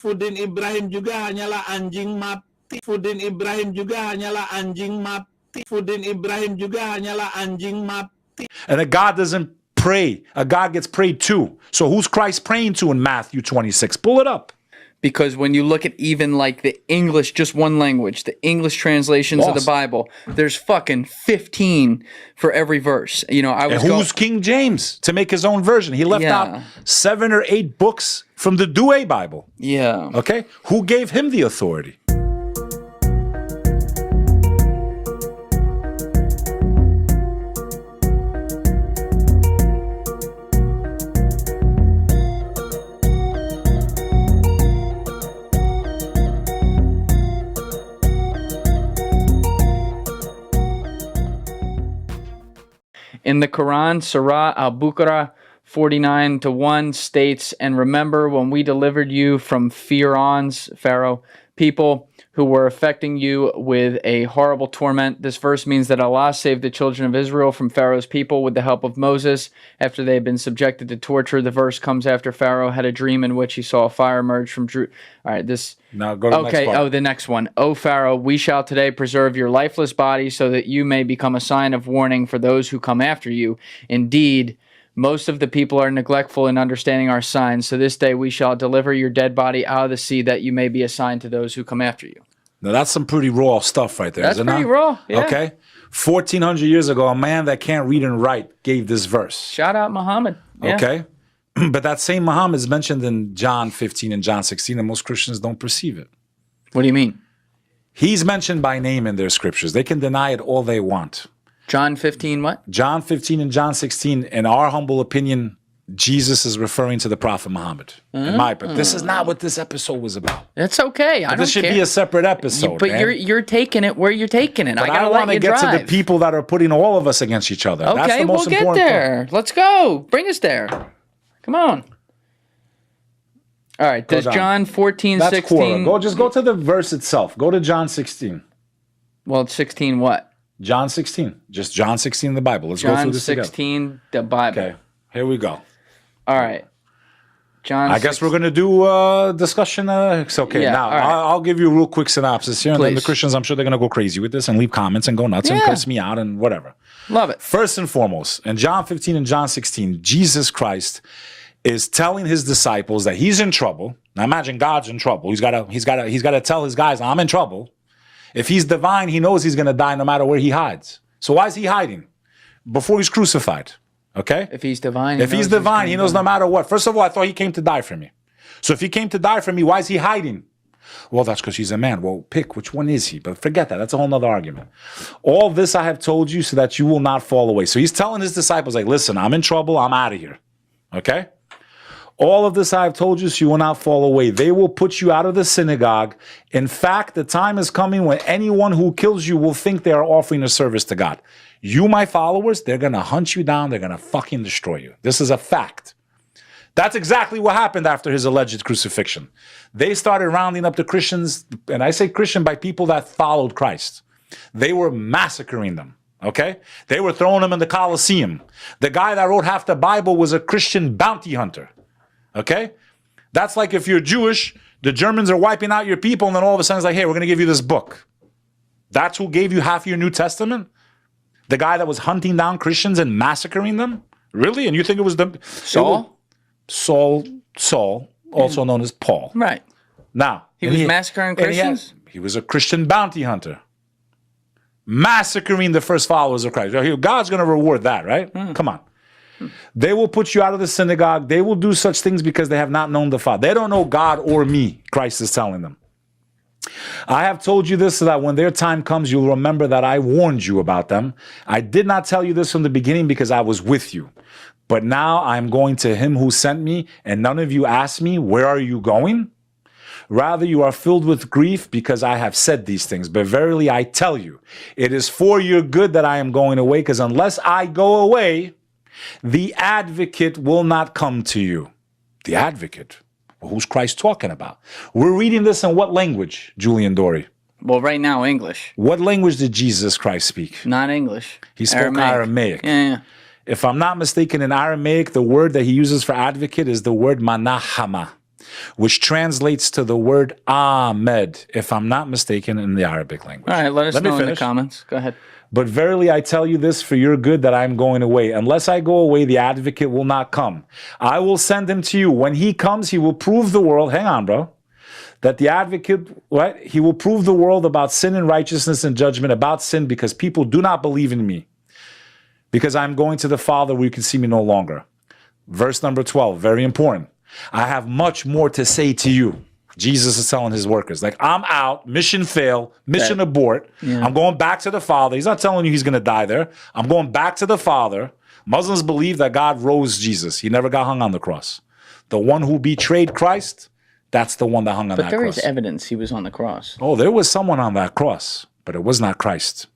Taipuddin Ibrahim juga hanyalah anjing mati. Taipuddin Ibrahim juga hanyalah anjing mati. Taipuddin Ibrahim juga hanyalah anjing mati. And a God doesn't pray. A God gets prayed to. So who's Christ praying to in Matthew 26? Pull it up. Because when you look at even like the English, just one language, the English translations of the Bible, there's fucking 15 for every verse. You know, who's King James to make his own version? He left out 7 or 8 books from the Douay Bible. Yeah. Okay? Who gave him the authority? In the Quran, Surah Al-Baqarah 49-1 states, "And remember when we delivered you from Pharaoh, people who were affecting you with a horrible torment." This verse means that Allah saved the children of Israel from Pharaoh's people with the help of Moses after they had been subjected to torture. The verse comes after Pharaoh had a dream in which he saw a fire emerge from All right, this... Now go to the next part. The next one. "O Pharaoh, we shall today preserve your lifeless body so that you may become a sign of warning for those who come after you. Indeed, most of the people are neglectful in understanding our signs. So this day we shall deliver your dead body out of the sea that you may be a sign to those who come after you." Now that's some pretty raw stuff right there. That's pretty raw. Yeah. Okay. 1,400 years ago, a man that can't read and write gave this verse. Shout out Muhammad. Yeah. Okay. But that same Muhammad is mentioned in John 15 and John 16, and most Christians don't perceive it. What do you mean? He's mentioned by name in their scriptures. They can deny it all they want. John 15 what? John 15 and John 16, in our humble opinion, Jesus is referring to the Prophet Muhammad. In my opinion. This is not what this episode was about. It's okay. This should be a separate episode. But you're taking it where you're taking it. But I want to get to the people that are putting all of us against each other. Okay, that's the most we'll get there. Part. Let's go. Bring us there. Come on. All right. Does John 14, that's 16... Just go to the verse itself. Go to John 16. Well, it's 16 what? John 16. Just John 16 in the Bible. Let's go through this together. John 16, the Bible. Okay. Here we go. All right. I guess we're going to do a discussion. It's okay. Yeah, now, right. I'll give you a real quick synopsis here. And then Please. the Christians, I'm sure they're going to go crazy with this and leave comments and go nuts and curse me out and whatever. Love it. First and foremost, in John 15 and John 16, Jesus Christ is telling his disciples that he's in trouble. Now imagine God's in trouble. He's got to tell his guys, I'm in trouble. If he's divine, he knows he's going to die no matter where he hides. So why is he hiding? Before he's crucified. Okay? If he's divine, he knows no matter what. First of all, I thought he came to die for me. So if he came to die for me, why is he hiding? Well, that's because he's a man. Well, pick which one is he? But forget that. That's a whole nother argument. All this I have told you so that you will not fall away. So he's telling his disciples, like, listen, I'm in trouble. I'm out of here. Okay? All of this I have told you so you will not fall away. They will put you out of the synagogue. In fact, the time is coming when anyone who kills you will think they are offering a service to God. You, my followers, they're going to hunt you down. They're going to fucking destroy you. This is a fact. That's exactly what happened after his alleged crucifixion. They started rounding up the Christians, and I say Christian by people that followed Christ. They were massacring them, okay? They were throwing them in the Colosseum. The guy that wrote half the Bible was a Christian bounty hunter, okay? That's like if you're Jewish, the Germans are wiping out your people, and then all of a sudden it's like, hey, we're going to give you this book. That's who gave you half your New Testament? The guy that was hunting down Christians and massacring them? Really? And you think it was the... Saul? Saul, also known as Paul. Right. Now, he was massacring Christians? He was a Christian bounty hunter. Massacring the first followers of Christ. God's going to reward that, right? Come on. They will put you out of the synagogue. They will do such things because they have not known the Father. They don't know God or me, Christ is telling them. I have told you this so that when their time comes, you'll remember that I warned you about them. I did not tell you this from the beginning because I was with you. But now I'm going to him who sent me, and none of you asked me, where are you going? Rather, you are filled with grief because I have said these things. But verily, I tell you, it is for your good that I am going away, because unless I go away, the advocate will not come to you. The advocate? Well, who's Christ talking about? We're reading this in what language, Julian Dory? Well, right now, English. What language did Jesus Christ speak? Not English. He spoke Aramaic. Yeah. If I'm not mistaken, in Aramaic, the word that he uses for advocate is the word manahama. which translates to the word Ahmed, if I'm not mistaken, in the Arabic language. All right, let us me know in the finish. comments. Go ahead. But verily I tell you this for your good, that I am going away. Unless I go away, the advocate will not come. I will send him to you. When he comes, he will prove the world. Hang on, bro. That the advocate, what? He will prove the world about sin and righteousness and judgment, about sin, because people do not believe in me. Because I'm going to the Father where you can see me no longer. Verse number 12, very important. I have much more to say to you. Jesus is telling his workers, like, I'm out, mission fail, mission abort. Yeah. I'm going back to the Father. He's not telling you he's going to die there. I'm going back to the Father. Muslims believe that God rose Jesus. He never got hung on the cross. The one who betrayed Christ, that's the one that hung on that cross. But there is evidence he was on the cross. Oh, there was someone on that cross, but it was not Christ.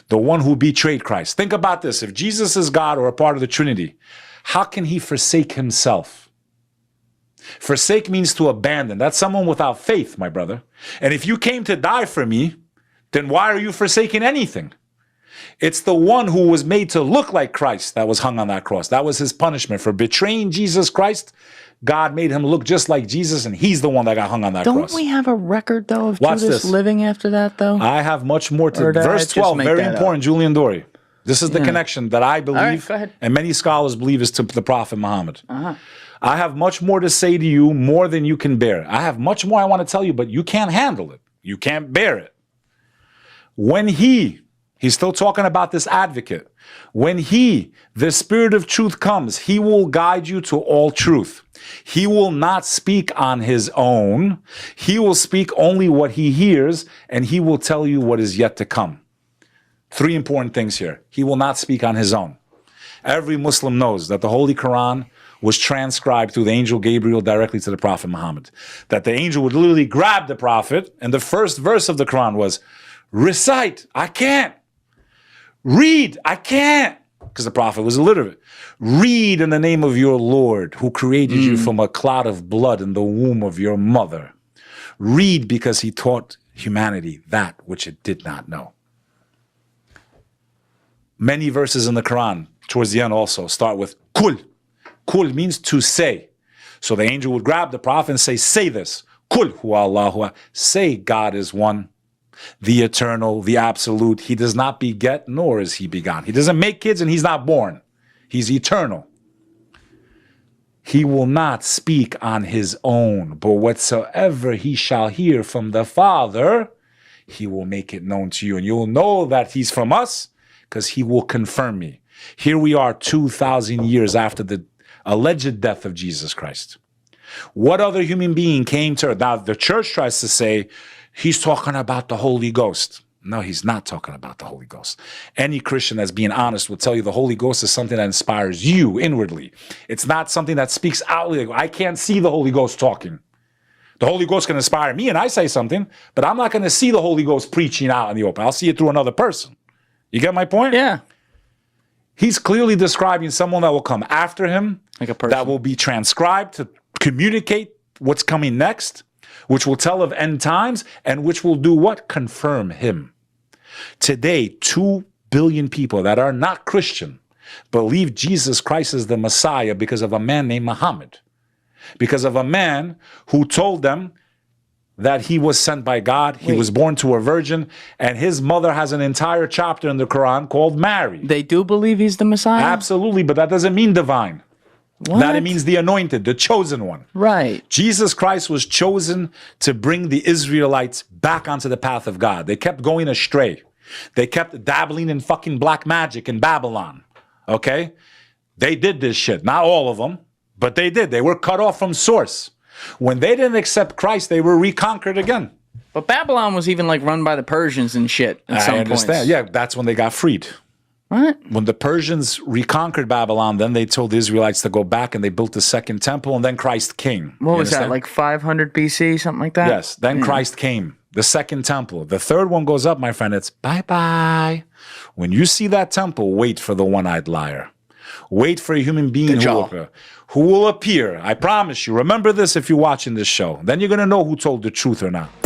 The one who betrayed Christ. Think about this. If Jesus is God or a part of the Trinity, how can he forsake himself? Forsake means to abandon. That's someone without faith, my brother. And if you came to die for me, then why are you forsaking anything? It's the one who was made to look like Christ that was hung on that cross. That was his punishment for betraying Jesus Christ. God made him look just like Jesus, and he's the one that got hung on that cross. Don't we have a record, though, of Watch Judas this. living after that, though? I have much more to... Verse 12, very important, Julian Dory. This is the connection that I believe, go ahead. and many scholars believe, is to the Prophet Muhammad. I have much more to say to you, more than you can bear. I have much more I want to tell you, but you can't handle it. You can't bear it. When he's still talking about this advocate. When the Spirit of truth comes, he will guide you to all truth. He will not speak on his own. He will speak only what he hears, and he will tell you what is yet to come. 3 important things here. He will not speak on his own. Every Muslim knows that the Holy Quran was transcribed through the angel Gabriel directly to the Prophet Muhammad. That the angel would literally grab the Prophet, and the first verse of the Quran was, recite, I can't. Read, I can't. Because the Prophet was illiterate. Read in the name of your Lord, who created you from a clot of blood in the womb of your mother. Read because he taught humanity that which it did not know. Many verses in the Quran, towards the end also, start with kul. Kul means to say. So the angel would grab the Prophet and say this. Kul huwa Allahu. Say God is one, the eternal, the absolute. He does not beget, nor is he begotten. He doesn't make kids and he's not born. He's eternal. He will not speak on his own, but whatsoever he shall hear from the Father, he will make it known to you. And you'll know that he's from us because he will confirm me. Here we are 2,000 years after the alleged death of Jesus Christ. What other human being came to earth? Now, the church tries to say he's talking about the Holy Ghost. No, he's not talking about the Holy Ghost. Any Christian that's being honest will tell you the Holy Ghost is something that inspires you inwardly. It's not something that speaks outwardly. I can't see the Holy Ghost talking. The Holy Ghost can inspire me and I say something, but I'm not going to see the Holy Ghost preaching out in the open. I'll see it through another person. You get my point? Yeah. He's clearly describing someone that will come after him, like a person that will be transcribed to communicate what's coming next, which will tell of end times, and which will do what? Confirm him. Today, 2 billion people that are not Christian believe Jesus Christ is the Messiah because of a man named Muhammad. Because of a man who told them that he was sent by God, he was born to a virgin, and his mother has an entire chapter in the Quran called Mary. They do believe he's the Messiah? Absolutely, but that doesn't mean divine. What? That it means the anointed, the chosen one. Right. Jesus Christ was chosen to bring the Israelites back onto the path of God. They kept going astray. They kept dabbling in fucking black magic in Babylon. Okay? They did this shit. Not all of them, but they did. They were cut off from source. When they didn't accept Christ, they were reconquered again. But Babylon was even like run by the Persians and shit at some I understand. points. Yeah, that's when they got freed. What? When the Persians reconquered Babylon, then they told the Israelites to go back and they built the second temple, and then Christ came. What was that, like 500 BC, something like that? Yes, then Christ came. The second temple. The third one goes up, my friend. It's bye-bye. When you see that temple, wait for the one-eyed liar. Wait for a human being who will appear. I promise you. Remember this if you're watching this show. Then you're going to know who told the truth or not.